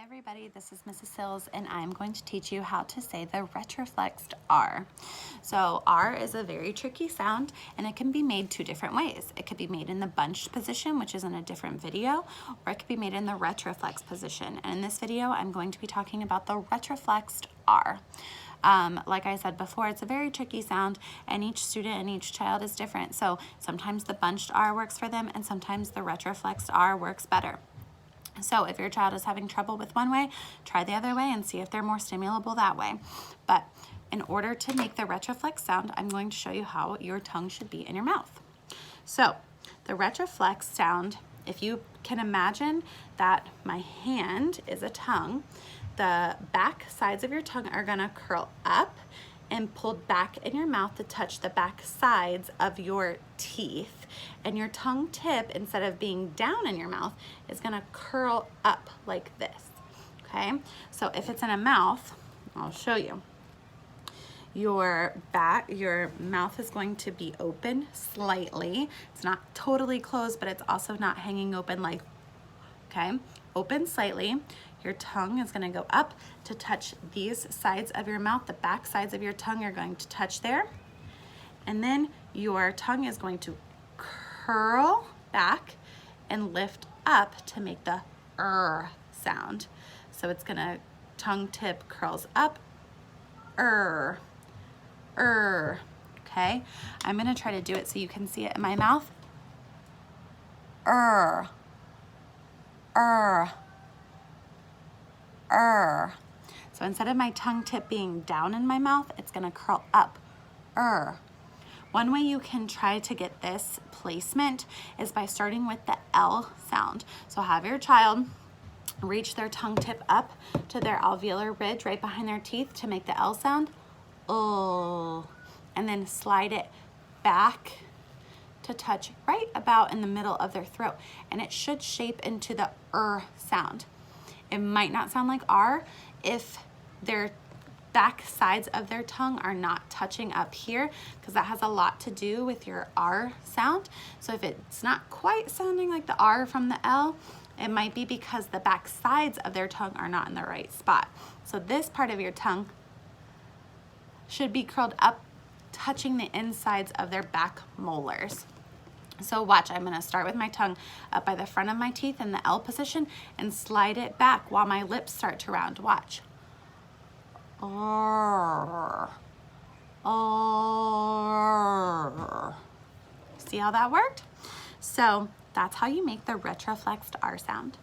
everybody, this is Mrs. Sills and I'm going to teach you how to say the retroflexed R. So R is a very tricky sound and it can be made two different ways. It could be made in the bunched position, which is in a different video, or it could be made in the retroflexed position. And in this video, I'm going to be talking about the retroflexed R. Like I said before, it's a very tricky sound and each student and each child is different. So sometimes the bunched R works for them and sometimes the retroflexed R works better. So if your child is having trouble with one way, try the other way and see if they're more stimulable that way. But in order to make the retroflex sound, I'm going to show you how your tongue should be in your mouth. So the retroflex sound, if you can imagine that my hand is a tongue, the back sides of your tongue are gonna curl up and pulled back in your mouth to touch the back sides of your teeth. And your tongue tip, instead of being down in your mouth, is gonna curl up like this, okay? So if it's in a mouth, I'll show you. Your mouth is going to be open slightly. It's not totally closed, but it's also not hanging open like, okay? Open slightly. Your tongue is gonna go up to touch these sides of your mouth. The back sides of your tongue are going to touch there. And then your tongue is going to curl back and lift up to make the sound. So it's gonna, tongue tip curls up, okay? I'm gonna try to do it so you can see it in my mouth. So instead of my tongue tip being down in my mouth, it's gonna curl up, One way you can try to get this placement is by starting with the L sound. So have your child reach their tongue tip up to their alveolar ridge right behind their teeth to make the L sound, oh, and then slide it back to touch right about in the middle of their throat. And it should shape into the sound. It might not sound like R if their back sides of their tongue are not touching up here, because that has a lot to do with your R sound. So if it's not quite sounding like the R from the L, it might be because the back sides of their tongue are not in the right spot. So this part of your tongue should be curled up, touching the insides of their back molars. So watch, I'm gonna start with my tongue up by the front of my teeth in the L position and slide it back while my lips start to round. Watch. See how that worked? So that's how you make the retroflexed R sound.